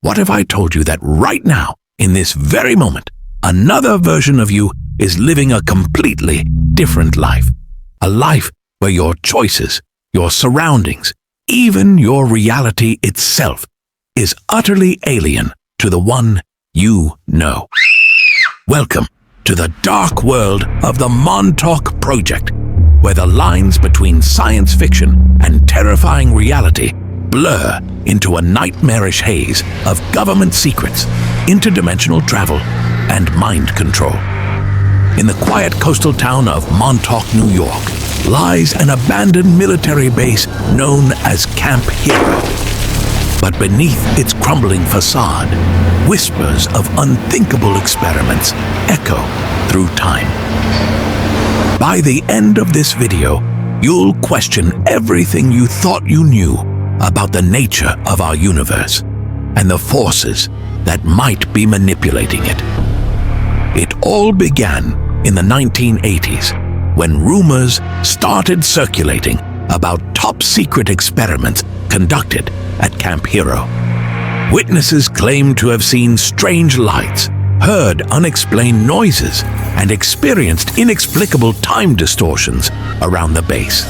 What if I told you that right now, in this very moment, another version of you is living a completely different life? A life where your choices, your surroundings, even your reality itself is utterly alien to the one you know. Welcome to the dark world of the Montauk Project, where the lines between science fiction and terrifying reality blur into a nightmarish haze of government secrets, interdimensional travel, and mind control. In the quiet coastal town of Montauk, New York, lies an abandoned military base known as Camp Hero. But beneath its crumbling facade, whispers of unthinkable experiments echo through time. By the end of this video, you'll question everything you thought you knew about the nature of our universe and the forces that might be manipulating it. It all began in the 1980s when rumors started circulating about top-secret experiments conducted at Camp Hero. Witnesses claimed to have seen strange lights, heard unexplained noises, and experienced inexplicable time distortions around the base.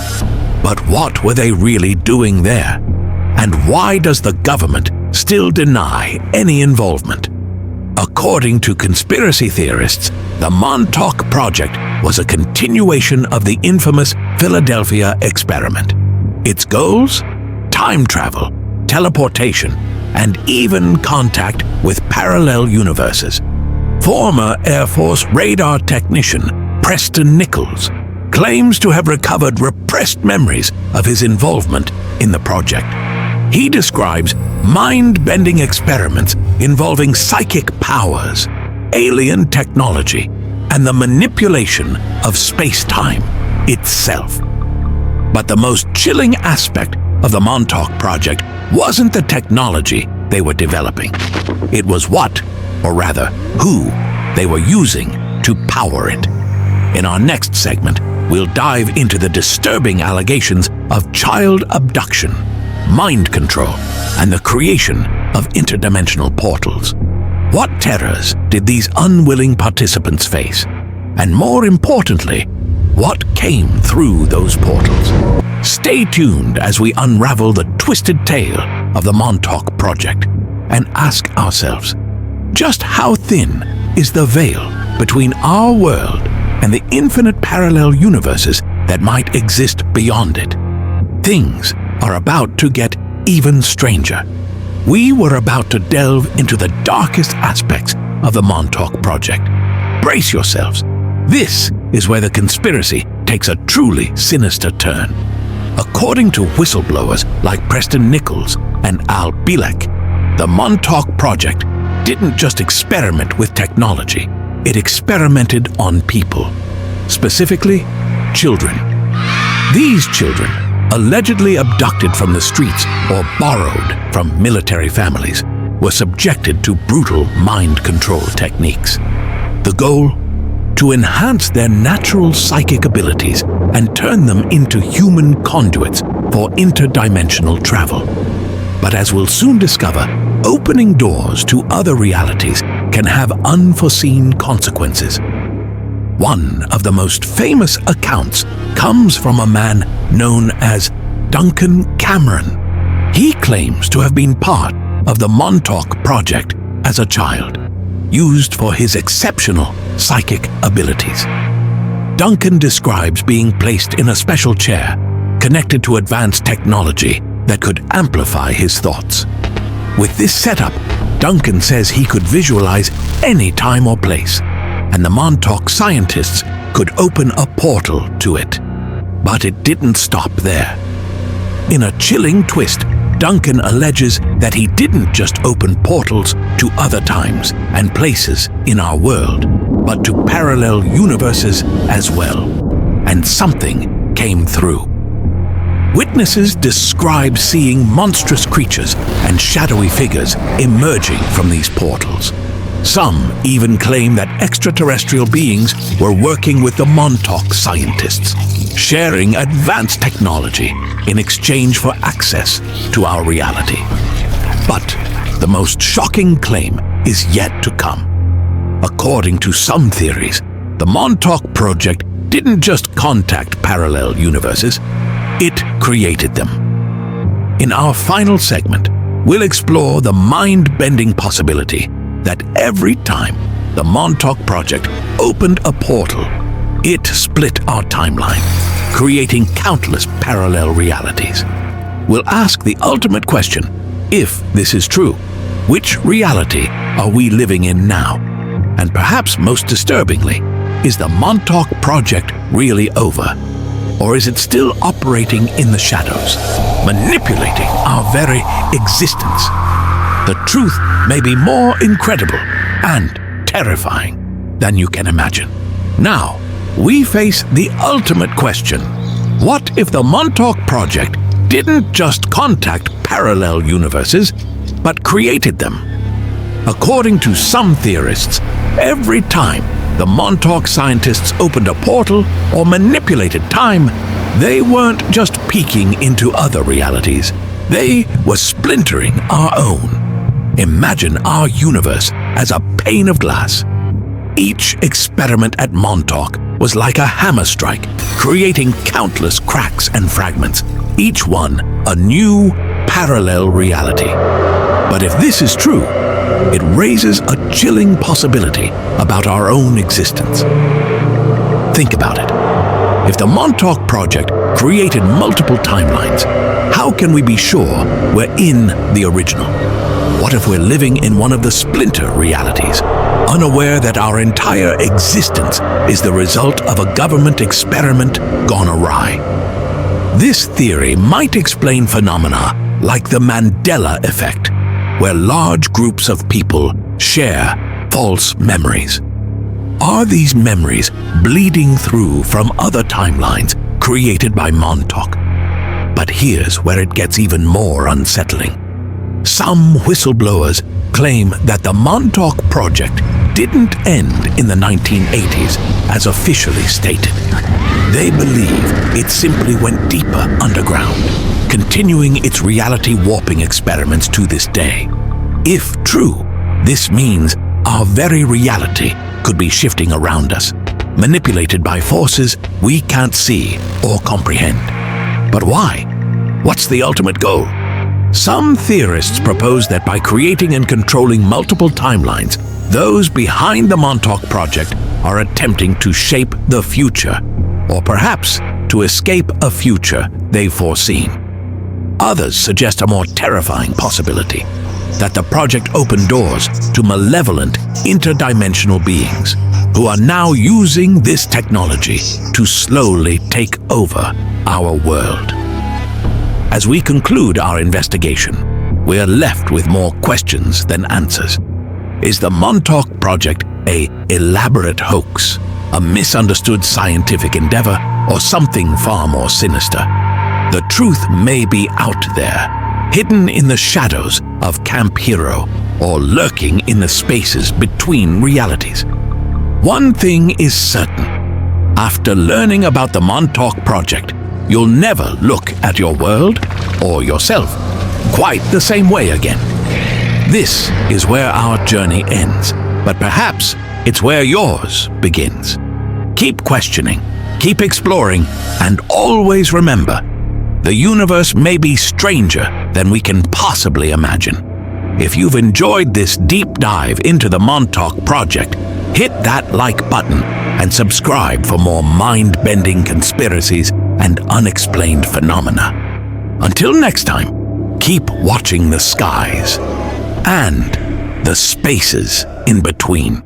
But what were they really doing there? And why does the government still deny any involvement? According to conspiracy theorists, the Montauk Project was a continuation of the infamous Philadelphia experiment. Its goals? Time travel, teleportation, and even contact with parallel universes. Former Air Force radar technician Preston Nichols claims to have recovered repressed memories of his involvement in the project. He describes mind-bending experiments involving psychic powers, alien technology, and the manipulation of space-time itself. But the most chilling aspect of the Montauk Project wasn't the technology they were developing. It was what, or rather, who, they were using to power it. In our next segment, we'll dive into the disturbing allegations of child abduction, mind control, and the creation of interdimensional portals. What terrors did these unwilling participants face? And more importantly, what came through those portals? Stay tuned as we unravel the twisted tale of the Montauk Project and ask ourselves, just how thin is the veil between our world and the infinite parallel universes that might exist beyond it? Things are about to get even stranger. We were about to delve into the darkest aspects of the Montauk Project. Brace yourselves. This is where the conspiracy takes a truly sinister turn. According to whistleblowers like Preston Nichols and Al Bielek, the Montauk Project didn't just experiment with technology, it experimented on people, specifically children. These children, allegedly abducted from the streets or borrowed from military families, were subjected to brutal mind control techniques. The goal? To enhance their natural psychic abilities and turn them into human conduits for interdimensional travel. But as we'll soon discover, opening doors to other realities can have unforeseen consequences. One of the most famous accounts comes from a man known as Duncan Cameron. He claims to have been part of the Montauk Project as a child, used for his exceptional psychic abilities. Duncan describes being placed in a special chair connected to advanced technology that could amplify his thoughts. With this setup, Duncan says he could visualize any time or place, and the Montauk scientists could open a portal to it. But it didn't stop there. In a chilling twist, Duncan alleges that he didn't just open portals to other times and places in our world, but to parallel universes as well. And something came through. Witnesses describe seeing monstrous creatures and shadowy figures emerging from these portals. Some even claim that extraterrestrial beings were working with the Montauk scientists, sharing advanced technology in exchange for access to our reality. But the most shocking claim is yet to come. According to some theories, the Montauk Project didn't just contact parallel universes, it created them. In our final segment, we'll explore the mind-bending possibility that every time the Montauk Project opened a portal, it split our timeline, creating countless parallel realities. We'll ask the ultimate question: if this is true, which reality are we living in now? And perhaps most disturbingly, is the Montauk Project really over? Or is it still operating in the shadows, manipulating our very existence? The truth may be more incredible and terrifying than you can imagine. Now, we face the ultimate question. What if the Montauk Project didn't just contact parallel universes, but created them? According to some theorists, every time the Montauk scientists opened a portal or manipulated time, they weren't just peeking into other realities. They were splintering our own. Imagine our universe as a pane of glass. Each experiment at Montauk was like a hammer strike, creating countless cracks and fragments, each one a new parallel reality. But if this is true, it raises a chilling possibility about our own existence. Think about it. If the Montauk Project created multiple timelines, how can we be sure we're in the original? What if we're living in one of the splinter realities, unaware that our entire existence is the result of a government experiment gone awry? This theory might explain phenomena like the Mandela effect, where large groups of people share false memories. Are these memories bleeding through from other timelines created by Montauk? But here's where it gets even more unsettling. Some whistleblowers claim that the Montauk Project didn't end in the 1980s as officially stated. They believe it simply went deeper underground, continuing its reality-warping experiments to this day. If true, this means our very reality could be shifting around us, manipulated by forces we can't see or comprehend. But why? What's the ultimate goal? Some theorists propose that by creating and controlling multiple timelines, those behind the Montauk Project are attempting to shape the future, or perhaps to escape a future they've foreseen. Others suggest a more terrifying possibility, that the project opened doors to malevolent interdimensional beings who are now using this technology to slowly take over our world. As we conclude our investigation, we are left with more questions than answers. Is the Montauk Project an elaborate hoax, a misunderstood scientific endeavor, or something far more sinister? The truth may be out there, hidden in the shadows of Camp Hero, or lurking in the spaces between realities. One thing is certain. After learning about the Montauk Project, you'll never look at your world or yourself quite the same way again. This is where our journey ends, but perhaps it's where yours begins. Keep questioning, keep exploring, and always remember, the universe may be stranger than we can possibly imagine. If you've enjoyed this deep dive into the Montauk Project, hit that like button and subscribe for more mind-bending conspiracies and unexplained phenomena. Until next time, keep watching the skies and the spaces in between.